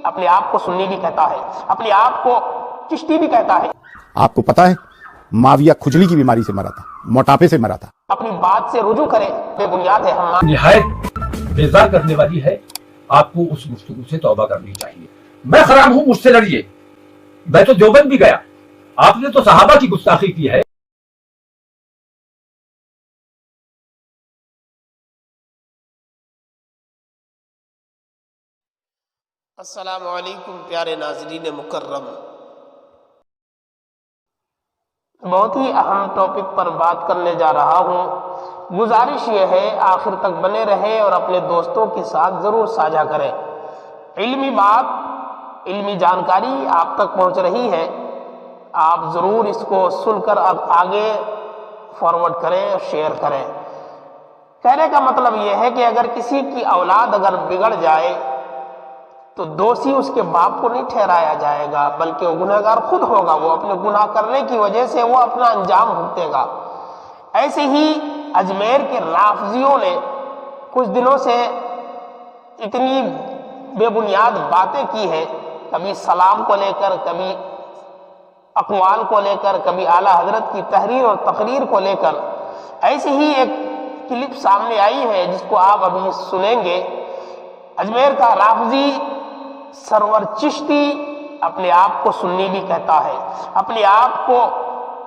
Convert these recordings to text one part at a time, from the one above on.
اپنے آپ کو سنی بھی کہتا ہے، اپنے آپ کو چشتی بھی کہتا ہے۔ آپ کو پتا ہے معاویہ کھجلی کی بیماری سے مرا تھا، موٹاپے سے مرا تھا۔ اپنی بات سے رجوع کرے، بے بنیاد ہے، ہم نہایت بیزار کرنے والی ہے، آپ کو اس گفتگو سے توبہ کرنی چاہیے۔ میں حرام ہوں، مجھ سے لڑیے، میں تو دیوبند بھی گیا، آپ نے تو صحابہ کی گستاخی کی ہے۔ السلام علیکم پیارے ناظرین مکرم، بہت ہی اہم ٹاپک پر بات کرنے جا رہا ہوں۔ گزارش یہ ہے آخر تک بنے رہیں اور اپنے دوستوں کے ساتھ ضرور ساجھا کریں۔ علمی بات، علمی جانکاری آپ تک پہنچ رہی ہے، آپ ضرور اس کو سن کر اب آگے فارورڈ کریں اور شیئر کریں۔ کہنے کا مطلب یہ ہے کہ اگر کسی کی اولاد اگر بگڑ جائے تو دوشی اس کے باپ کو نہیں ٹھہرایا جائے گا، بلکہ وہ گنہگار خود ہوگا، وہ اپنے گناہ کرنے کی وجہ سے وہ اپنا انجام بھگتے گا۔ ایسے ہی اجمیر کے رافضیوں نے کچھ دنوں سے اتنی بے بنیاد باتیں کی ہیں، کبھی سلام کو لے کر، کبھی اقوال کو لے کر، کبھی اعلیٰ حضرت کی تحریر اور تقریر کو لے کر۔ ایسے ہی ایک کلپ سامنے آئی ہے جس کو آپ ابھی سنیں گے۔ اجمیر کا رافضی سرور چشتی اپنے آپ کو سنی بھی کہتا ہے، اپنے آپ کو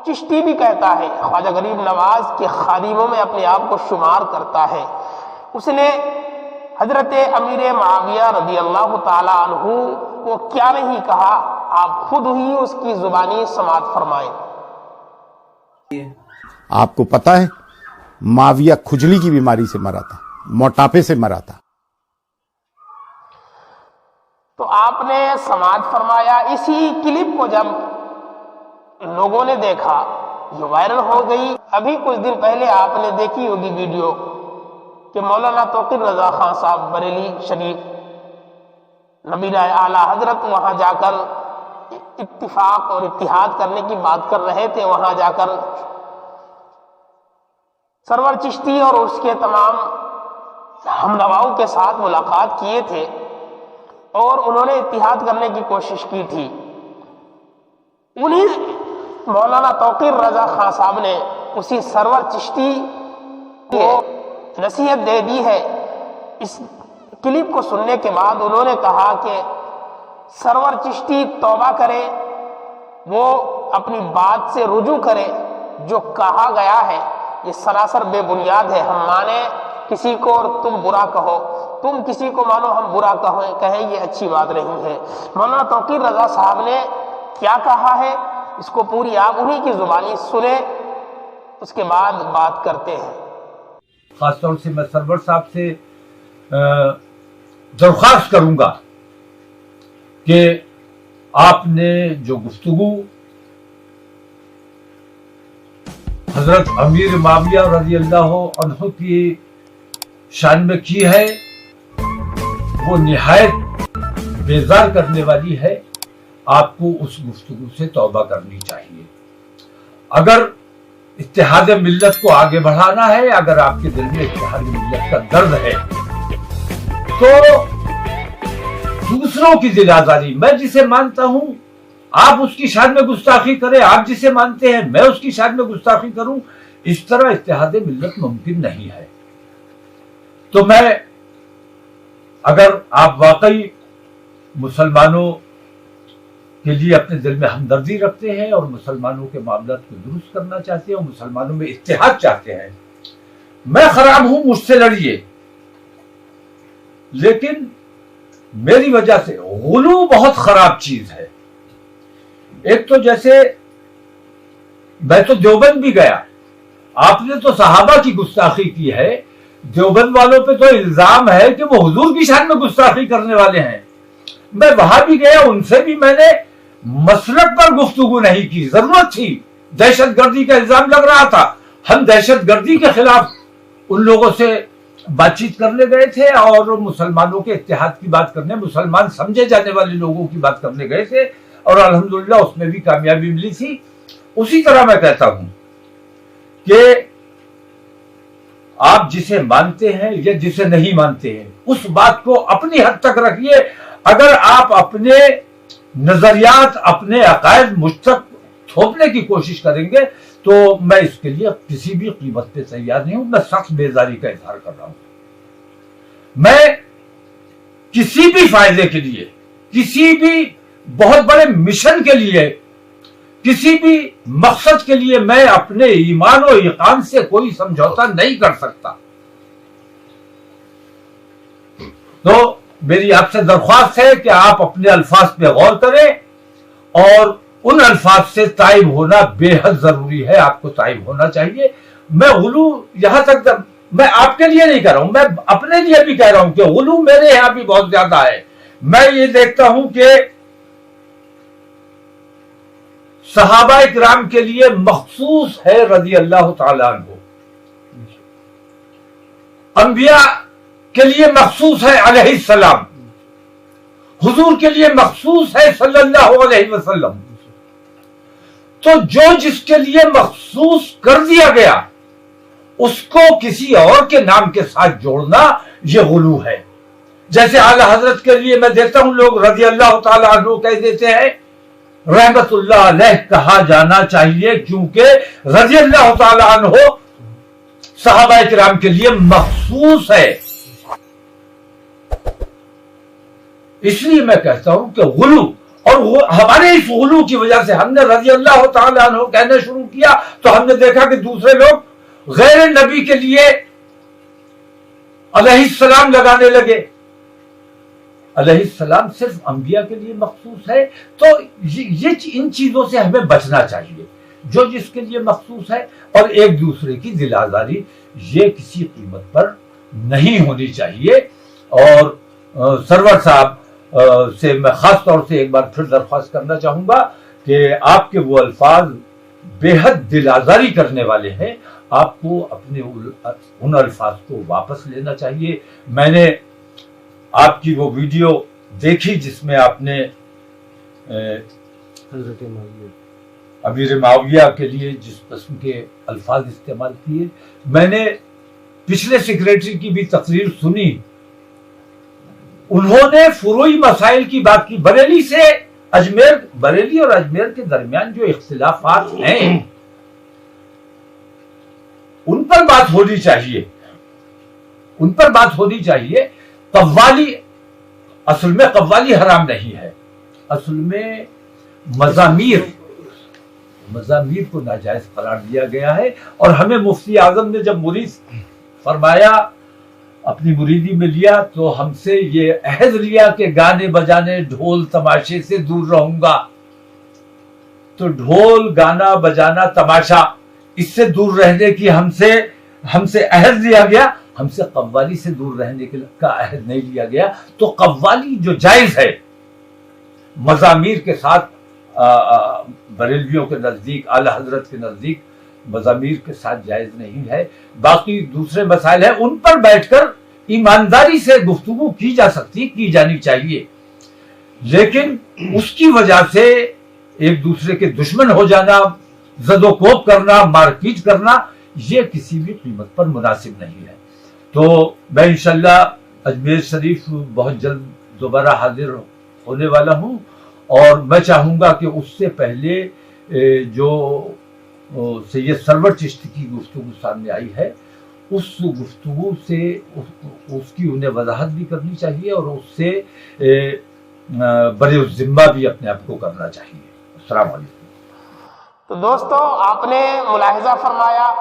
چشتی بھی کہتا ہے، خواجہ غریب نواز کے خادموں میں اپنے آپ کو شمار کرتا ہے۔ اس نے حضرت امیر معاویہ رضی اللہ تعالی عنہ کو کیا نہیں کہا، آپ خود ہی اس کی زبانی سماعت فرمائیں۔ آپ کو پتا ہے معاویہ کھجلی کی بیماری سے مرا تھا، موٹاپے سے مرا تھا۔ تو آپ نے سماعت فرمایا۔ اسی کلپ کو جب لوگوں نے دیکھا، یہ وائرل ہو گئی۔ ابھی کچھ دن پہلے آپ نے دیکھی ہوگی ویڈیو کہ مولانا توقیر رضا خان صاحب بریلی شریف نبی اعلیٰ حضرت وہاں جا کر اتفاق اور اتحاد کرنے کی بات کر رہے تھے، وہاں جا کر سرور چشتی اور اس کے تمام ہمنواؤں کے ساتھ ملاقات کیے تھے اور انہوں نے اتحاد کرنے کی کوشش کی تھی۔ انہی مولانا توقیر رضا خان صاحب نے اسی سرور چشتی کو نصیحت دے دی ہے۔ اس کلپ کو سننے کے بعد انہوں نے کہا کہ سرور چشتی توبہ کرے، وہ اپنی بات سے رجوع کرے، جو کہا گیا ہے یہ سراسر بے بنیاد ہے۔ ہم مانیں کسی کو اور تم برا کہو، تم کسی کو مانو ہم برا کہیں، یہ اچھی بات نہیں ہے۔ مولانا توقیر رضا صاحب نے کیا کہا ہے اس کو پوری آپ انہی کی زبانی سنیں، اس کے بعد بات کرتے ہیں۔ خاص طور سے میں سرور صاحب سے درخواست کروں گا کہ آپ نے جو گفتگو حضرت امیر معاویہ رضی اللہ عنہ کی شان میں کی ہے وہ نہایت بیزار کرنے والی ہے، آپ کو اس گفتگو سے توبہ کرنی چاہیے۔ اگر اتحاد ملت کو آگے بڑھانا ہے، اگر آپ کے دل میں اتحاد ملت کا درد ہے تو دوسروں کی دل آزاری، میں جسے مانتا ہوں آپ اس کی شان میں گستاخی کریں، آپ جسے مانتے ہیں میں اس کی شان میں گستاخی کروں، اس طرح اتحاد ملت ممکن نہیں ہے۔ تو میں اگر آپ واقعی مسلمانوں کے لیے اپنے دل میں ہمدردی رکھتے ہیں اور مسلمانوں کے معاملات کو درست کرنا چاہتے ہیں اور مسلمانوں میں اتحاد چاہتے ہیں، میں خراب ہوں، مجھ سے لڑیے، لیکن میری وجہ سے غلو بہت خراب چیز ہے۔ ایک تو جیسے میں تو دیوبند بھی گیا، آپ نے تو صحابہ کی گستاخی کی ہے، دیوبند والوں پہ تو الزام ہے کہ وہ حضور کی شان میں گستاخی کرنے والے ہیں۔ میں وہاں بھی گیا، ان سے بھی میں نے مسلک پر گفتگو نہیں کی، ضرورت تھی، دہشت گردی کا الزام لگ رہا تھا، ہم دہشت گردی کے خلاف ان لوگوں سے بات چیت کرنے گئے تھے اور مسلمانوں کے اتحاد کی بات کرنے، مسلمان سمجھے جانے والے لوگوں کی بات کرنے گئے تھے اور الحمدللہ اس میں بھی کامیابی ملی تھی۔ اسی طرح میں کہتا ہوں کہ آپ جسے مانتے ہیں یا جسے نہیں مانتے ہیں اس بات کو اپنی حد تک رکھیے، اگر آپ اپنے نظریات اپنے عقائد مجھ تک تھوپنے کی کوشش کریں گے تو میں اس کے لیے کسی بھی قیمت پہ تیار نہیں ہوں. میں سخت بیزاری کا اظہار کر رہا ہوں. میں کسی بھی فائدے کے لیے، کسی بھی بہت بڑے مشن کے لیے، کسی بھی مقصد کے لیے میں اپنے ایمان و یقین سے کوئی سمجھوتا نہیں کر سکتا. تو میری آپ سے درخواست ہے کہ آپ اپنے الفاظ پہ غور کریں اور ان الفاظ سے تائب ہونا بے حد ضروری ہے. آپ کو تائب ہونا چاہیے. میں غلو یہاں تک میں آپ کے لیے نہیں کہہ رہا ہوں، میں اپنے لیے بھی کہہ رہا ہوں کہ غلو میرے یہاں بھی بہت زیادہ ہے. میں یہ دیکھتا ہوں کہ صحابہ کرام کے لیے مخصوص ہے رضی اللہ تعالیٰ عنہ، انبیاء کے لیے مخصوص ہے علیہ السلام، حضور کے لیے مخصوص ہے صلی اللہ علیہ وسلم. تو جو جس کے لیے مخصوص کر دیا گیا اس کو کسی اور کے نام کے ساتھ جوڑنا یہ غلو ہے. جیسے اعلی حضرت کے لیے میں دیکھتا ہوں لوگ رضی اللہ تعالیٰ عنہ کہہ دیتے ہیں، رحمت اللہ علیہ کہا جانا چاہیے کیونکہ رضی اللہ تعالیٰ عنہ صحابہ کرام کے لیے مخصوص ہے. اس لیے میں کہتا ہوں کہ غلو، اور ہمارے اس غلو کی وجہ سے ہم نے رضی اللہ تعالیٰ عنہ کہنا شروع کیا تو ہم نے دیکھا کہ دوسرے لوگ غیر نبی کے لیے علیہ السلام لگانے لگے. علیہ السلام صرف انبیاء کے لیے مخصوص ہے. تو ان چیزوں سے ہمیں بچنا چاہیے. جو جس کے لیے مخصوص ہے اور ایک دوسرے کی دل آزاری یہ کسی قیمت پر نہیں ہونی چاہیے. اور سرور صاحب سے میں خاص طور سے ایک بار پھر درخواست کرنا چاہوں گا کہ آپ کے وہ الفاظ بے حد دل آزاری کرنے والے ہیں. آپ کو اپنے ان الفاظ کو واپس لینا چاہیے. میں نے آپ کی وہ ویڈیو دیکھی جس میں آپ نے امیر معاویہ کے لیے جس قسم کے الفاظ استعمال کیے. میں نے پچھلے سیکریٹری کی بھی تقریر سنی، انہوں نے فروعی مسائل کی بات کی. بریلی اور اجمیر کے درمیان جو اختلافات ہیں ان پر بات ہونی چاہیے، ان پر بات ہونی چاہیے. قوالی، اصل میں قوالی حرام نہیں ہے، اصل میں مزامیر کو ناجائز قرار دیا گیا ہے. اور ہمیں مفتی اعظم نے جب مرید فرمایا، اپنی مریدی میں لیا تو ہم سے یہ عہد لیا کہ گانے بجانے ڈھول تماشے سے دور رہوں گا. تو ڈھول، گانا بجانا، تماشا، اس سے دور رہنے کی ہم سے عہد لیا گیا. ہم سے قوالی سے دور رہنے کا عہد نہیں لیا گیا. تو قوالی جو جائز ہے مزامیر کے ساتھ، بریلویوں کے نزدیک، اعلی حضرت کے نزدیک مزامیر کے ساتھ جائز نہیں ہے. باقی دوسرے مسائل ہیں ان پر بیٹھ کر ایمانداری سے گفتگو کی جا سکتی، کی جانی چاہیے. لیکن اس کی وجہ سے ایک دوسرے کے دشمن ہو جانا، زد و کوب کرنا، مار پیٹ کرنا، یہ کسی بھی قیمت پر مناسب نہیں ہے. تو میں انشاءاللہ اجمیر شریف بہت جلد دوبارہ حاضر ہونے والا ہوں، اور میں چاہوں گا کہ اس سے پہلے جو سید سرور چشتی کی گفتگو سامنے آئی ہے اس گفتگو سے اس کی انہیں وضاحت بھی کرنی چاہیے اور اس سے بڑے الذمہ بھی اپنے آپ کو کرنا چاہیے. السلام علیکم. تو دوستو، آپ نے ملاحظہ فرمایا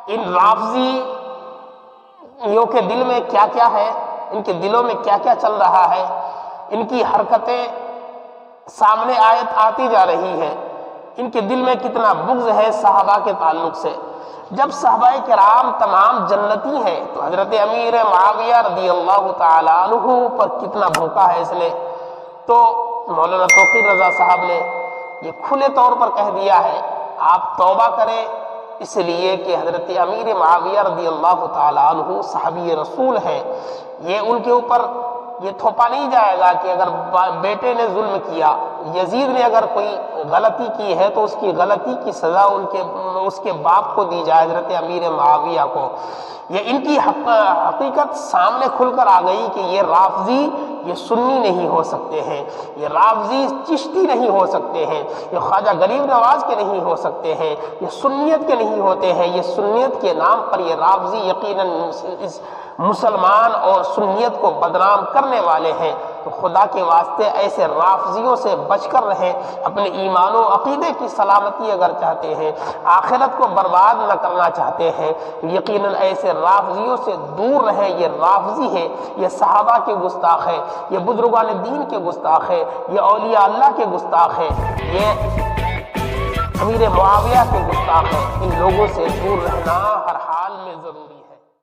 ان رافضیوں کے دل میں کیا کیا ہے، ان کے دلوں میں کیا کیا چل رہا ہے. ان کی حرکتیں سامنے آتی جا رہی ہیں. ان کے دل میں کتنا بغض ہے صحابہ کے تعلق سے. جب صحابہ کرام تمام جنتی ہیں تو حضرت امیر معاویہ رضی اللہ تعالیٰ عنہ پر کتنا بھونکا ہے اس نے. تو مولانا توقیر رضا صاحب نے یہ کھلے طور پر کہہ دیا ہے آپ توبہ کریں، اس لیے کہ حضرت امیر معاویہ رضی اللہ تعالیٰ عنہ صحابی رسول ہیں. یہ ان کے اوپر یہ تھوپا نہیں جائے گا کہ اگر بیٹے نے ظلم کیا یزید نے اگر کوئی غلطی کی ہے تو اس کی غلطی کی سزا اس کے باپ کو دی جائے، حضرت امیر معاویہ کو۔ یہ ان کی حقیقت سامنے کھل کر آ گئی کہ یہ رافضی یہ سنی نہیں ہو سکتے ہیں، یہ رافضی چشتی نہیں ہو سکتے ہیں، یہ خواجہ غریب نواز کے نہیں ہو سکتے ہیں، یہ سنیت کے نہیں ہوتے ہیں، یہ سنیت کے نام پر یہ رافضی یقیناً اس مسلمان اور سنیت کو بدنام کرنے والے ہیں۔ تو خدا کے واسطے ایسے رافضیوں سے بچ کر رہیں، اپنے ایمان و عقیدے کی سلامتی اگر چاہتے ہیں، آخرت کو برباد نہ کرنا چاہتے ہیں، یقیناً ایسے رافضیوں سے دور رہیں۔ یہ رافضی ہے، یہ صحابہ کے گستاخ ہے، یہ بزرگان دین کے گستاخ ہے، یہ اولیاء اللہ کے گستاخ ہے، یہ امیر معاویہ کے گستاخ ہے۔ ان لوگوں سے دور رہنا ہر حال